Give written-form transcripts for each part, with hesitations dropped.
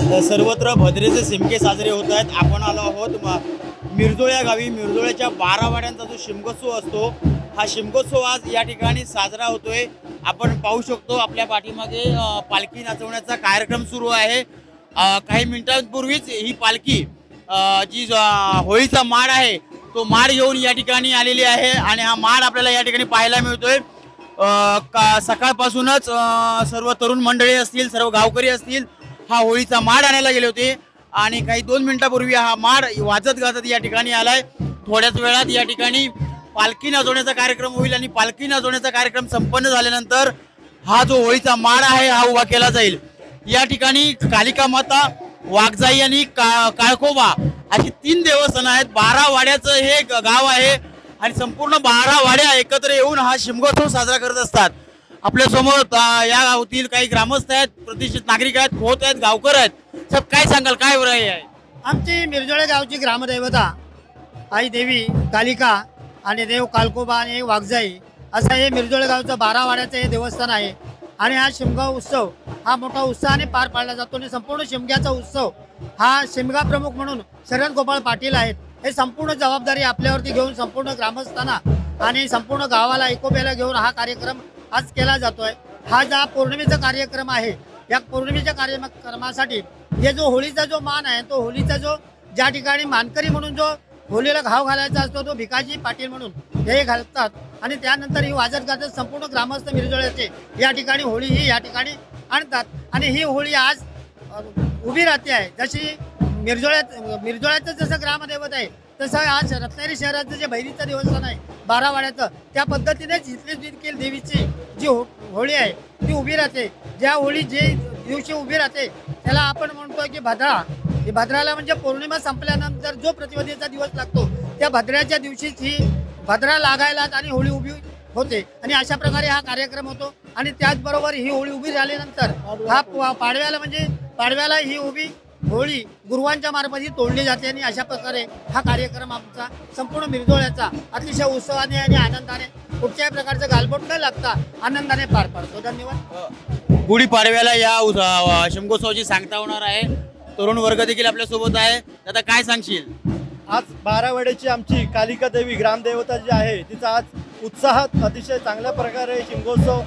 सर्वत्र भद्रेचे शिमगे साजरे होत आहेत। आपण आलो आहोत मिरजोळ या गावी। मिरजोळच्या 12 वाड्यांचा जो शिमगोत्सव असतो, हा शिमगोत्सव आज या ठिकाणी साजरा होतोय। आपण पाहू शकतो आपल्या पाठीमागे पालखी नाचवण्याचा कार्यक्रम सुरू आहे। काही मिनिटांपूर्वीच ही पालखी जी होळीचा माड आहे तो माड घेऊन या ठिकाणी आलेली आहे आणि हा माड आपल्याला या ठिकाणी पाहायला मिळतोय। सकाळपासूनच सर्व तरुण मंडळी असतील, सर्व गावकरी असतील, हा होळीचा माड आणायला गेले होते आणि काही 2 मिनिटांपूर्वी हा माड वाजत गाजत या ठिकाणी आलाय। थोड्याच वेळात या ठिकाणी पालखी नाचवण्याचा कार्यक्रम होईल आणि पालखी नाचवण्याचा कार्यक्रम संपन्न झाल्यानंतर हा जो होळीचा माड आहे हा उभा केला जाईल। या ठिकाणी कालिका माता, वाघजाई आणि काळकोबा अशी 3 देवस्थान आहेत। 12 वाड्याचं हे गाव आहे आणि संपूर्ण 12 वाड्या एकत्र येऊन हा शिमगोत्सव साजरा करत असतात। आपल्या समोर या गावातील काही ग्रामस्थ आहेत, प्रतिष्ठित नागरिक आहेत, खोत आहेत, गावकर आहेत। सब काय सांगाल, काय बरं आहे? आमची मिरजोळे गावची ग्रामदैवता आई देवी कालिका आणि देव कालकोबा आणि वाघजाई असं हे मिरजोळे गावचं 12 वाड्याचं हे देवस्थान आहे आणि हा शिमगा उत्सव हा मोठा उत्साहाने पार पाडला जातो आणि संपूर्ण शिमग्याचा उत्सव हा शिमगा प्रमुख म्हणून शरद गोपाळ पाटील आहेत। हे संपूर्ण जबाबदारी आपल्यावरती घेऊन संपूर्ण ग्रामस्थांना आणि संपूर्ण गावाला एकोप्याला घेऊन हा कार्यक्रम आज केला जातोय। हा जो पौर्णिमेचा कार्यक्रम आहे, या पौर्णिमेच्या कार्यक्रमासाठी हे जो होळीचा जो मान आहे, तो होळीचा जो ज्या ठिकाणी मानकरी म्हणून जो होळीला घाव घालायचा असतो तो भिकाजी पाटील म्हणून हे घालतात आणि त्यानंतर ही वाजत गाजत संपूर्ण ग्रामस्थ मिरजोळ्याचे या ठिकाणी होळी ही या ठिकाणी आणतात आणि ही होळी आज उभी राहते आहे। जशी मिरजोळ्याचं जसं ग्रामदैवत आहे तसं आज रत्नागिरी शहराचं जे भैरीचं देवस्थान आहे 12 वाड्याचं, त्या पद्धतीनेच इथली देखील देवीची जी होळी आहे ती उभी राहते। ज्या होळी जे दिवशी उभी राहते त्याला आपण म्हणतो की भद्रा। ही भद्राला म्हणजे पौर्णिमा संपल्यानंतर जो प्रतिपदेचा दिवस लागतो त्या भद्राच्या दिवशीच ही भद्रा लागायला आणि होळी उभी होते आणि अशा प्रकारे हा कार्यक्रम होतो। आणि त्याचबरोबर ही होळी उभी झाल्यानंतर हा पाडव्याला ही उभी होळी गुरुवांच्या मार्फत तोडली जाते आणि अशा प्रकारे हा कार्यक्रम आमचा संपूर्ण मिरजोळ्याचा अतिशय उत्सवाने आणि आनंदाने कुठल्याही प्रकारचं गालबोट न लागता आनंदाने पार पाडतो। धन्यवाद। गुढीपाडव्याला या शिमगोत्सवाची सांगता होणार आहे। तरुण वर्ग देखील आपल्या सोबत आहे। आता काय सांगशील? आज 12 वाड्याची आमची कालिका देवी ग्रामदेवता जी आहे तिचा आज उत्साहात अतिशय चांगल्या प्रकारे शिमगोत्सव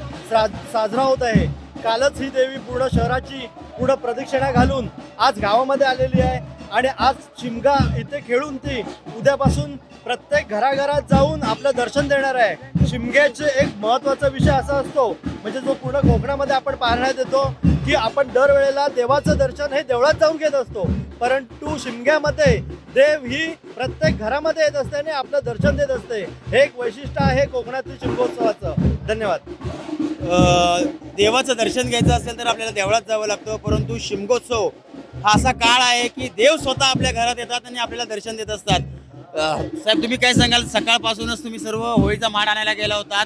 साजरा होत आहे। कालच ही देवी पूर्ण शहराची पुढे प्रदक्षिणा घालून आज गावामध्ये आलेली आहे आणि आज शिमगा इथे खेळून ती उद्यापासून प्रत्येक घराघरात जाऊन आपलं दर्शन देणार आहे। शिमग्याचे एक महत्त्वाचा विषय असा असतो, म्हणजे जो पूर्ण कोकणामध्ये आपण पाहण्यात येतो की आपण दरवेळेला देवाचं दर्शन हे देवळात जाऊन घेत असतो, परंतु शिमग्यामध्ये देव ही प्रत्येक घरामध्ये येत असते आणि आपलं दर्शन देत असते। हे एक वैशिष्ट्य आहे कोकणातील शिमगोत्सवाचं। धन्यवाद। देवाचं दर्शन घ्यायचं असेल तर आपल्याला देवळात जावं लागतं, परंतु शिमगोत्सव हा असा काळ आहे की देव स्वतः आपल्या घरात येतात आणि आपल्याला दर्शन देत असतात। साहेब, तुम्ही काय सांगाल? सकाळपासूनच तुम्ही सर्व होळीचा माड आणायला गेला होतात,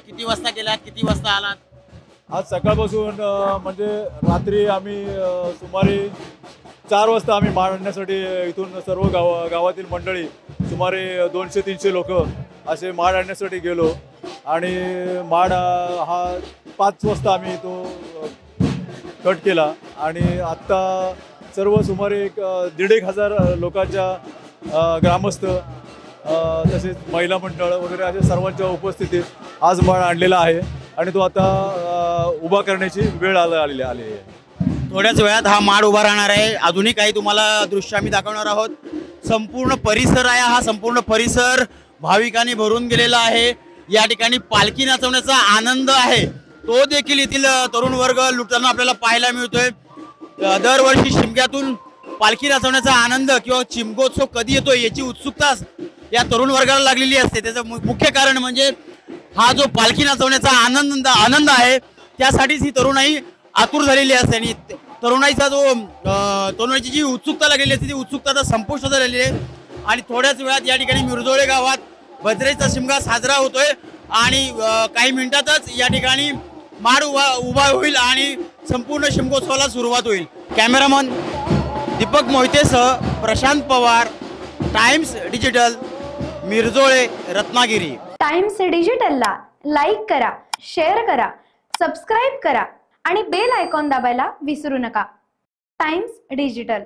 किती वाजता गेलात, किती वाजता आलात? आज सकाळपासून म्हणजे रात्री आम्ही सुमारे 4 वाजता आम्ही माड आणण्यासाठी इथून सर्व गावातील मंडळी सुमारे 200-300 लोक असे माड आणण्यासाठी गेलो आणि माड हा 5 वाजता आम्ही तो कट केला आणि आत्ता सर्व सुमारे 1,500 लोकांच्या ग्रामस्थ तसेच महिला मंडळ वगैरे अशा सर्वांच्या उपस्थितीत आज माड आणलेला आहे आणि तो आता उभा करण्याची वेळ आलेली आहे। थोड्याच वेळात हा माड उभा राहणार आहे। अजूनही काही तुम्हाला दृश्य आम्ही दाखवणार आहोत। संपूर्ण परिसर आहे, हा संपूर्ण परिसर भाविकांनी भरून गेलेला आहे। या ठिकाणी पालखी नाचवण्याचा आनंद आहे तो देखील येथील तरुण वर्ग लुटताना आपल्याला पाहायला मिळतोय। दरवर्षी शिमग्यातून पालखी नाचवण्याचा आनंद किंवा शिमगोत्सव कधी येतोय याची उत्सुकता या तरुण वर्गाला लागलेली असते। त्याचं मुख्य कारण म्हणजे हा जो पालखी नाचवण्याचा आनंद आहे त्यासाठीच ही तरुणाई आतुर झालेली असते आणि तरुणाईची जी उत्सुकता लागलेली असते ती उत्सुकता आता संपुष्टात झालेली आहे। आणि थोड्याच वेळात या ठिकाणी मिरजोळे गावात भद्रेचा शिमगा साजरा होतोय आणि काही मिनिटातच या ठिकाणी माड उभा होईल आणि संपूर्ण शिमगोत्सवाला सुरुवात होईल। कॅमेरामन दीपक मोहितेसह Prashant Pawar, Times Digital, Mirjole, Ratnagiri. Times डिजिटलला लाईक करा, शेअर करा, सबस्क्राईब करा आणि बेल आयकॉन दाबायला विसरू नका। Times digital.